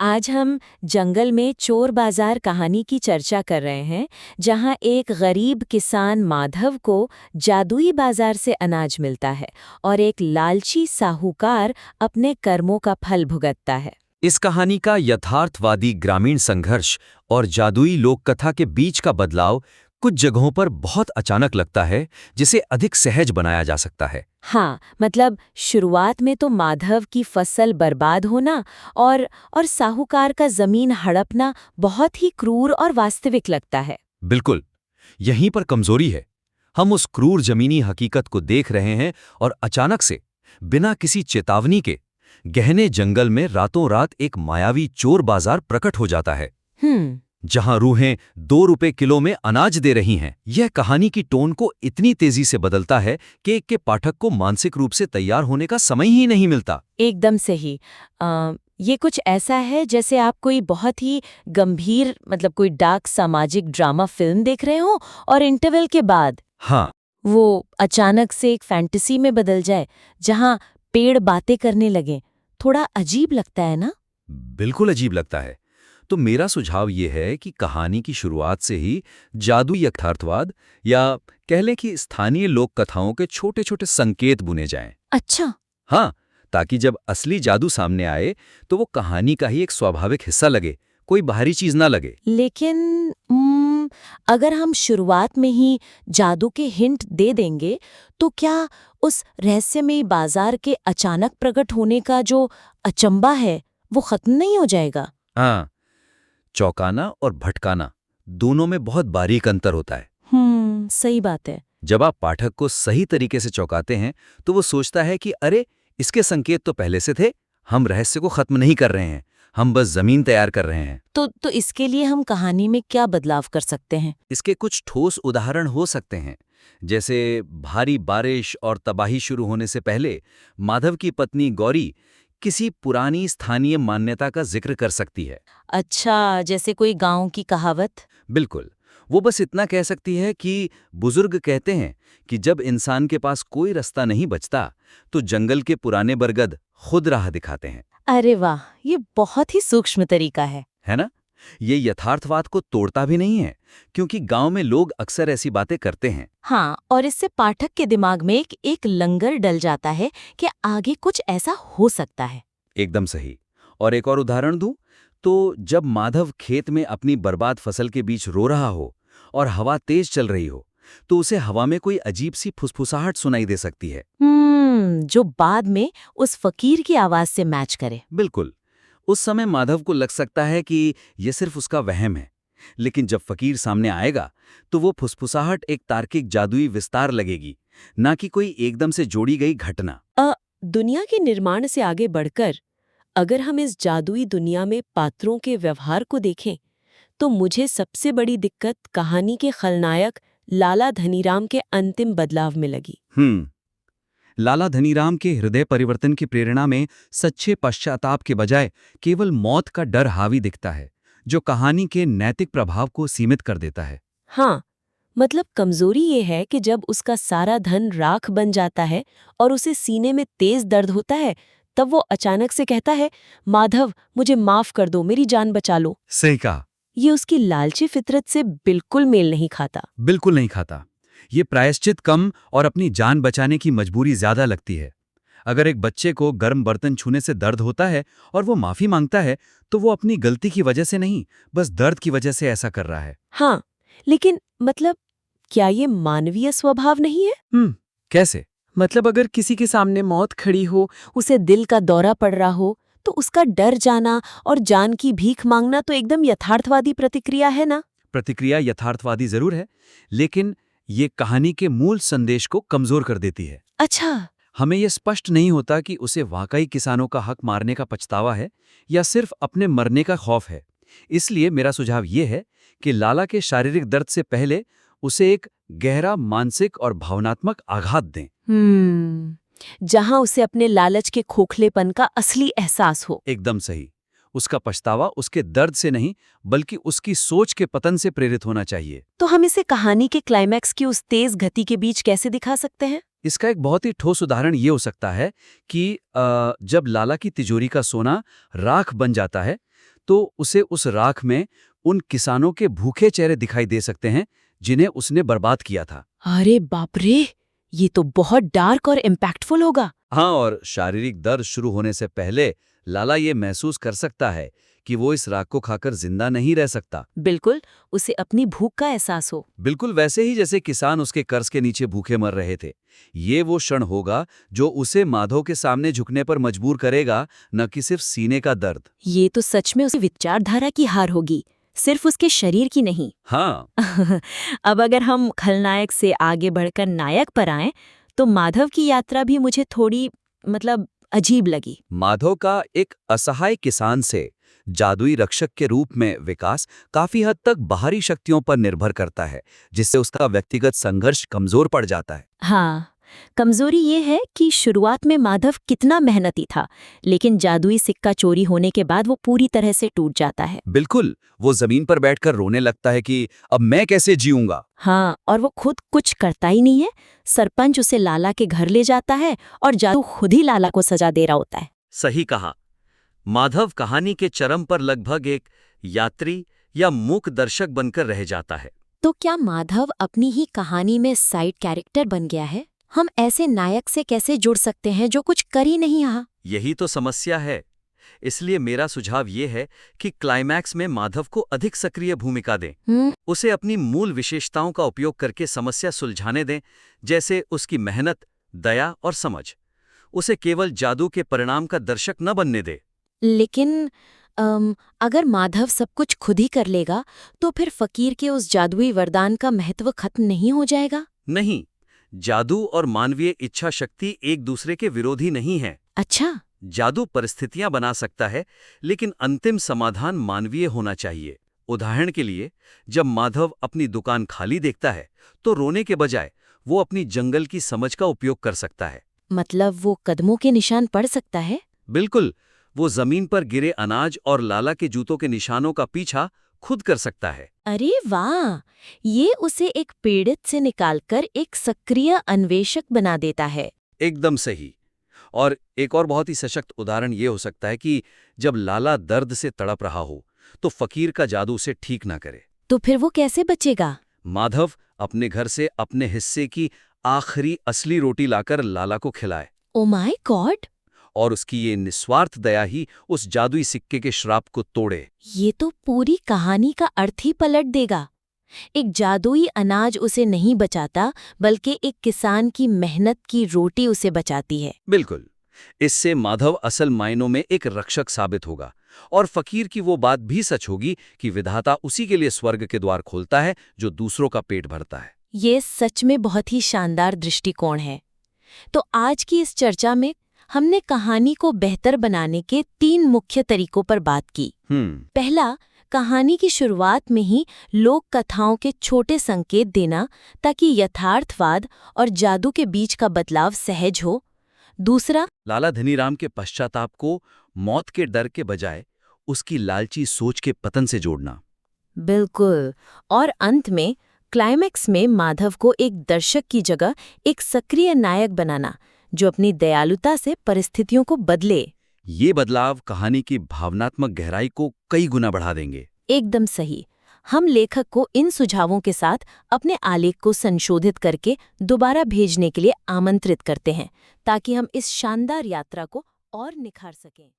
आज हम जंगल में चोर बाजार कहानी की चर्चा कर रहे हैं, जहां एक गरीब किसान माधव को जादुई बाजार से अनाज मिलता है और एक लालची साहूकार अपने कर्मों का फल भुगतता है। इस कहानी का यथार्थवादी ग्रामीण संघर्ष और जादुई लोककथा के बीच का बदलाव कुछ जगहों पर बहुत अचानक लगता है, जिसे अधिक सहज बनाया जा सकता है। हाँ, मतलब शुरुआत में तो माधव की फसल बर्बाद होना और साहूकार का जमीन हड़पना बहुत ही क्रूर और वास्तविक लगता है। बिल्कुल, यहीं पर कमजोरी है। हम उस क्रूर जमीनी हकीकत को देख रहे हैं और अचानक से, बिना किसी चेतावनी के, गहने जंगल में रातों रात एक मायावी चोर बाजार प्रकट हो जाता है, जहां रूहें 2 रुपए किलो में अनाज दे रही हैं। यह कहानी की टोन को इतनी तेजी से बदलता है कि एक के पाठक को मानसिक रूप से तैयार होने का समय ही नहीं मिलता। एकदम सही। ये कुछ ऐसा है जैसे आप कोई बहुत ही गंभीर, मतलब कोई डार्क सामाजिक ड्रामा फिल्म देख रहे हो और इंटरवल के बाद वो अचानक से एक फैंटेसी में बदल जाए, जहां पेड़ बातें करने लगे। थोड़ा अजीब लगता है ना? बिल्कुल अजीब लगता है। तो मेरा सुझाव ये है कि कहानी की शुरुआत से ही जादुई यथार्थवाद, या कह लें कि स्थानीय लोक कथाओं के छोटे छोटे संकेत बुने जाएं। अच्छा। हाँ, ताकि जब असली जादू सामने आए तो वो कहानी का ही एक स्वाभाविक हिस्सा लगे, कोई बाहरी चीज ना लगे। लेकिन अगर हम शुरुआत में ही जादू के हिंट दे देंगे, तो क्या उस रहस्यमयी बाजार के अचानक प्रकट होने का जो अचंबा है, वो खत्म नहीं हो जाएगा? हाँ, चौंकाना और भटकाना दोनों में बहुत बारीक अंतर होता है। सही बात है। जब आप पाठक को सही तरीके से चौंकाते हैं तो वो सोचता है कि अरे, इसके संकेत तो पहले से थे, हम रहस्य को खत्म नहीं कर रहे हैं, हम बस जमीन तैयार कर रहे हैं। तो इसके लिए हम कहानी में क्या बदलाव कर सकते हैं? इसके कुछ ठोस उदाहरण हो सकते हैं, जैसे भारी बारिश और तबाही शुरू होने से पहले माधव की पत्नी गौरी किसी पुरानी स्थानीय मान्यता का जिक्र कर सकती है। अच्छा, जैसे कोई गांव की कहावत? बिल्कुल, वो बस इतना कह सकती है कि बुजुर्ग कहते हैं कि जब इंसान के पास कोई रास्ता नहीं बचता तो जंगल के पुराने बरगद खुद राह दिखाते हैं। अरे वाह, ये बहुत ही सूक्ष्म तरीका है ना? ये यथार्थवाद को तोड़ता भी नहीं है, क्योंकि गांव में लोग अक्सर ऐसी बातें करते हैं। हाँ, और इससे पाठक के दिमाग में एक लंगर डल जाता है कि आगे कुछ ऐसा हो सकता है। एकदम सही। और एक और उदाहरण दूं तो जब माधव खेत में अपनी बर्बाद फसल के बीच रो रहा हो और हवा तेज चल रही हो, तो उसे हवा में कोई अजीब सी फुसफुसाहट सुनाई दे सकती है। जो बाद में उस फकीर की आवाज से मैच करे। बिल्कुल, उस समय माधव को लग सकता है कि यह सिर्फ उसका वहम है, लेकिन जब फकीर सामने आएगा तो वो फुसफुसाहट एक तार्किक जादुई विस्तार लगेगी, ना कि कोई एकदम से जोड़ी गई घटना। दुनिया के निर्माण से आगे बढ़कर अगर हम इस जादुई दुनिया में पात्रों के व्यवहार को देखें, तो मुझे सबसे बड़ी दिक्कत कहानी के खलनायक लाला धनीराम के अंतिम बदलाव में लगी। लाला धनीराम के हृदय परिवर्तन की प्रेरणा में सच्चे पश्चाताप के बजाय केवल मौत का डर हावी दिखता है, जो कहानी के नैतिक प्रभाव को सीमित कर देता है। हाँ, मतलब कमजोरी ये है कि जब उसका सारा धन राख बन जाता है और उसे सीने में तेज दर्द होता है, तब वो अचानक से कहता है, माधव मुझे माफ कर दो, मेरी जान बचा लो। सही कहा। ये उसकी लालची फितरत से बिल्कुल मेल नहीं खाता। बिल्कुल नहीं खाता। ये प्रायश्चित कम और अपनी जान बचाने की मजबूरी ज्यादा लगती है। अगर एक बच्चे को गर्म बर्तन छूने से दर्द होता है और वो माफी मांगता है, तो वो अपनी गलती की वजह से नहीं, बस दर्द की वजह से ऐसा कर रहा है। हाँ, लेकिन मतलब क्या ये मानवीय स्वभाव नहीं है? कैसे? मतलब अगर किसी के सामने मौत खड़ी हो, उसे दिल का दौरा पड़ रहा हो, तो उसका डर जाना और जान की भीख मांगना तो एकदम यथार्थवादी प्रतिक्रिया है ना? प्रतिक्रिया यथार्थवादी जरूर है, लेकिन ये कहानी के मूल संदेश को कमजोर कर देती है। अच्छा। हमें यह स्पष्ट नहीं होता कि उसे वाकई किसानों का हक मारने का पछतावा है या सिर्फ अपने मरने का खौफ है। इसलिए मेरा सुझाव ये है कि लाला के शारीरिक दर्द से पहले उसे एक गहरा मानसिक और भावनात्मक आघात दें। जहां उसे अपने लालच के खोखलेपन का असली एहसास हो। एकदम सही। उसका पछतावा उसके दर्द से नहीं, बल्कि उसकी सोच के पतन से प्रेरित होना चाहिए। तो हम इसे कहानी के क्लाइमैक्स की उस तेज गति के बीच कैसे दिखा सकते हैं? इसका एक बहुत ही ठोस उदाहरण ये हो सकता है कि जब लाला की तिजोरी का सोना राख बन जाता है, तो उसे उस राख में उन किसानों के भूखे चेहरे दिखाई दे सकते हैं जिन्हें उसने बर्बाद किया था। अरे बाप रे, ये तो बहुत डार्क और इम्पैक्टफुल होगा। हाँ, और शारीरिक दर्द शुरू होने से पहले लाला ये महसूस कर सकता है कि वो इस राख को खाकर जिंदा नहीं रह सकता। बिल्कुल, उसे अपनी भूख का एहसास हो। बिल्कुल वैसे ही जैसे किसान उसके कर्ज के नीचे भूखे मर रहे थे। ये वो क्षण होगा जो उसे माधव के सामने झुकने पर मजबूर करेगा, न कि सिर्फ सीने का दर्द। ये तो सच में उसी विचारधारा की हार होगी, सिर्फ उसके शरीर की नहीं। हाँ। अब अगर हम खलनायक से आगे बढ़कर नायक पर आएं, तो माधव की यात्रा भी मुझे थोड़ी अजीब लगी। माधव का एक असहाय किसान से जादुई रक्षक के रूप में विकास काफी हद तक बाहरी शक्तियों पर निर्भर करता है, जिससे उसका व्यक्तिगत संघर्ष कमजोर पड़ जाता है। हाँ, कमजोरी ये है कि शुरुआत में माधव कितना मेहनती था, लेकिन जादुई सिक्का चोरी होने के बाद वो पूरी तरह से टूट जाता है। बिल्कुल, वो जमीन पर बैठकर रोने लगता है कि अब मैं कैसे जीऊंगा। हाँ, और वो खुद कुछ करता ही नहीं है। सरपंच उसे लाला के घर ले जाता है और जादू खुद ही लाला को सजा दे रहा होता है। सही कहा। माधव कहानी के चरम पर लगभग एक यात्री या मूक दर्शक बनकर रह जाता है। तो क्या माधव अपनी ही कहानी में साइड कैरेक्टर बन गया है? हम ऐसे नायक से कैसे जुड़ सकते हैं जो कुछ कर ही नहीं रहा? यही तो समस्या है। इसलिए मेरा सुझाव ये है कि क्लाइमैक्स में माधव को अधिक सक्रिय भूमिका दें। उसे अपनी मूल विशेषताओं का उपयोग करके समस्या सुलझाने दें, जैसे उसकी मेहनत, दया और समझ। उसे केवल जादू के परिणाम का दर्शक न बनने दे। लेकिन अगर माधव सब कुछ खुद ही कर लेगा, तो फिर फकीर के उस जादुई वरदान का महत्व खत्म नहीं हो जाएगा? नहीं, जादू और मानवीय इच्छा शक्ति एक दूसरे के विरोधी नहीं है। अच्छा। जादू परिस्थितियां बना सकता है, लेकिन अंतिम समाधान मानवीय होना चाहिए। उदाहरण के लिए, जब माधव अपनी दुकान खाली देखता है, तो रोने के बजाय वो अपनी जंगल की समझ का उपयोग कर सकता है। मतलब वो कदमों के निशान पड़ सकता है? बिल्कुल, वो जमीन पर गिरे अनाज और लाला के जूतों के निशानों का पीछा खुद कर सकता है। अरे वाह! ये उसे एक पीड़ित से निकालकर एक सक्रिय अन्वेषक बना देता है। एकदम सही। और एक और बहुत ही सशक्त उदाहरण ये हो सकता है कि जब लाला दर्द से तड़प रहा हो, तो फकीर का जादू उसे ठीक ना करे। तो फिर वो कैसे बचेगा? माधव अपने घर से अपने हिस्से की आखिरी असली रोटी लाकर लाला को खिलाए। Oh my God! और उसकी ये निस्वार्थ दया ही उस जादुई सिक्के के श्राप को तोड़े। ये तो पूरी कहानी का अर्थ ही पलट देगा। एक जादुई अनाज उसे नहीं बचाता, बल्कि एक किसान की मेहनत की रोटी उसे बचाती है। बिल्कुल। इससे माधव असल मायनों में एक रक्षक साबित होगा, और फकीर की वो बात भी सच होगी कि विधाता उसी के लिए स्वर्ग के द्वार खोलता है जो दूसरों का पेट भरता है। ये सच में बहुत ही शानदार दृष्टिकोण है। तो आज की इस चर्चा में हमने कहानी को बेहतर बनाने के 3 मुख्य तरीकों पर बात की। पहला, कहानी की शुरुआत में ही लोक कथाओं के छोटे संकेत देना, ताकि यथार्थवाद और जादू के बीच का बदलाव सहज हो। दूसरा, लाला धनीराम के पश्चाताप को मौत के डर के बजाय उसकी लालची सोच के पतन से जोड़ना। बिल्कुल। और अंत में क्लाइमैक्स में माधव को एक दर्शक की जगह एक सक्रिय नायक बनाना, जो अपनी दयालुता से परिस्थितियों को बदले। ये बदलाव कहानी की भावनात्मक गहराई को कई गुना बढ़ा देंगे। एकदम सही। हम लेखक को इन सुझावों के साथ अपने आलेख को संशोधित करके दोबारा भेजने के लिए आमंत्रित करते हैं, ताकि हम इस शानदार यात्रा को और निखार सकें।